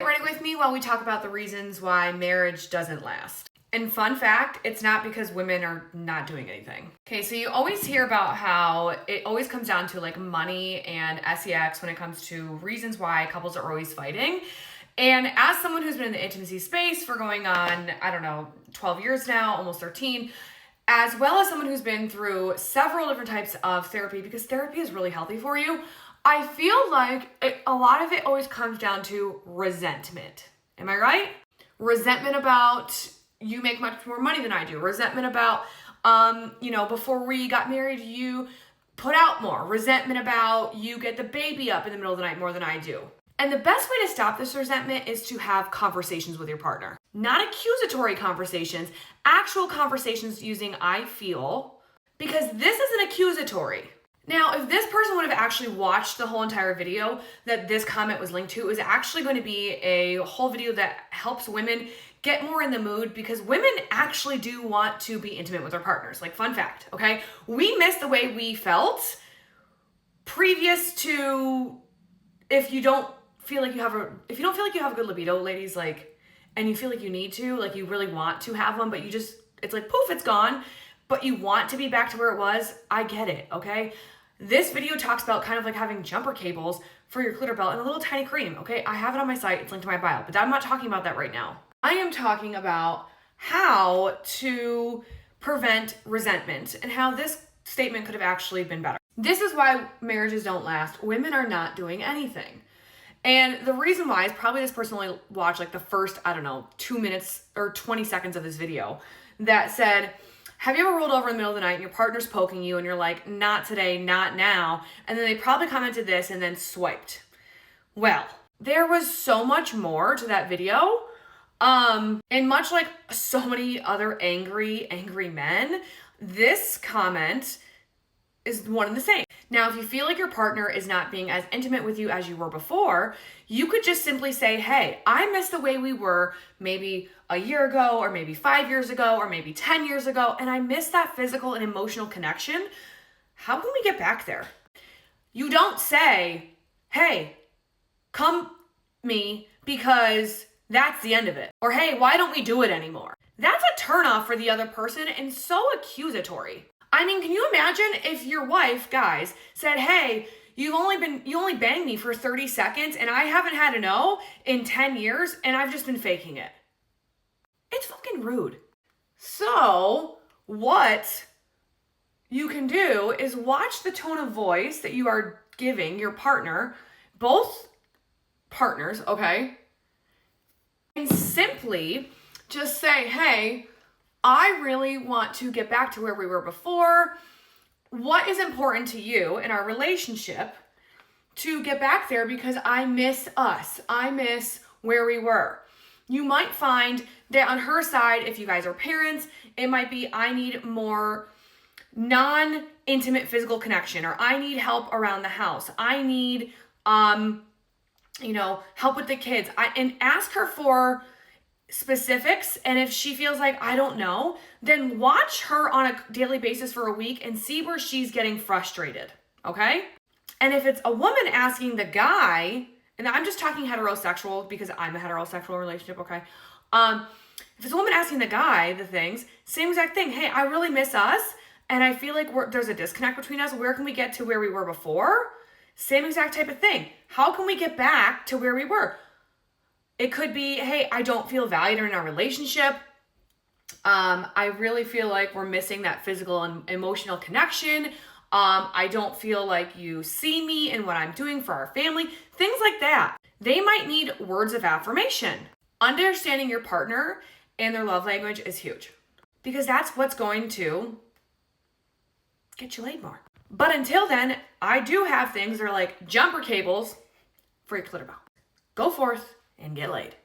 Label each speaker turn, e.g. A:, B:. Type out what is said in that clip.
A: Ready with me while we talk about the reasons why marriage doesn't last. And fun fact, it's not because women are not doing anything. Okay, so you always hear about how it always comes down to like money and sex when it comes to reasons why couples are always fighting. And as someone who's been in the intimacy space for going on, 12 years now, almost 13, as well as someone who's been through several different types of therapy, because therapy is really healthy for you, I feel like a lot of it always comes down to resentment. Am I right? Resentment about you make much more money than I do. Resentment about, before we got married, you put out more. Resentment about you get the baby up in the middle of the night more than I do. And the best way to stop this resentment is to have conversations with your partner. Not accusatory conversations, actual conversations using I feel, because this isn't accusatory. Now, if this person would have actually watched the whole entire video that this comment was linked to, it was actually going to be a whole video that helps women get more in the mood, because women actually do want to be intimate with their partners. Like, fun fact, okay? We miss the way we felt previous to if you don't feel like you have a good libido, ladies, and you feel like you need to, like you really want to have one, but it's like poof, it's gone, but you want to be back to where it was. I get it, okay? This video talks about kind of like having jumper cables for your clitoris belt and a little tiny cream, okay? I have it on my site, it's linked to my bio, but I'm not talking about that right now. I am talking about how to prevent resentment and how this statement could have actually been better. This is why marriages don't last. Women are not doing anything. And the reason why is probably this person only watched like the first, 2 minutes or 20 seconds of this video that said, have you ever rolled over in the middle of the night and your partner's poking you and you're like, not today, not now. And then they probably commented this and then swiped. Well, there was so much more to that video. And much like so many other angry men, this comment is one and the same. Now, if you feel like your partner is not being as intimate with you as you were before, you could just simply say, hey, I miss the way we were maybe a year ago, or maybe 5 years ago, or maybe 10 years ago, and I miss that physical and emotional connection. How can we get back there? You don't say, hey, come me because that's the end of it. Or hey, why don't we do it anymore? That's a turnoff for the other person and so accusatory. I mean, can you imagine if your wife, guys, said, hey, you only banged me for 30 seconds and I haven't had a no in 10 years and I've just been faking it. It's fucking rude. So what you can do is watch the tone of voice that you are giving your partner, both partners, okay? And simply just say, hey, I really want to get back to where we were before. What is important to you in our relationship to get back there, because I miss us. I miss where we were. You might find that on her side, if you guys are parents, it might be I need more non-intimate physical connection, or I need help around the house. I need help with the kids. And ask her for specifics, and if she feels like I don't know, then watch her on a daily basis for a week and see where she's getting frustrated, okay? And if it's a woman asking the guy, and I'm just talking heterosexual because I'm a heterosexual relationship, okay? If it's a woman asking the guy the things, same exact thing. Hey, I really miss us, and I feel like there's a disconnect between us. Where can we get to where we were before? Same exact type of thing. How can we get back to where we were? It could be, hey, I don't feel valued in our relationship. I really feel like we're missing that physical and emotional connection. I don't feel like you see me in what I'm doing for our family. Things like that. They might need words of affirmation. Understanding your partner and their love language is huge, because that's what's going to get you laid more. But until then, I do have things that are like jumper cables for your clitoris belt. Go forth and get laid.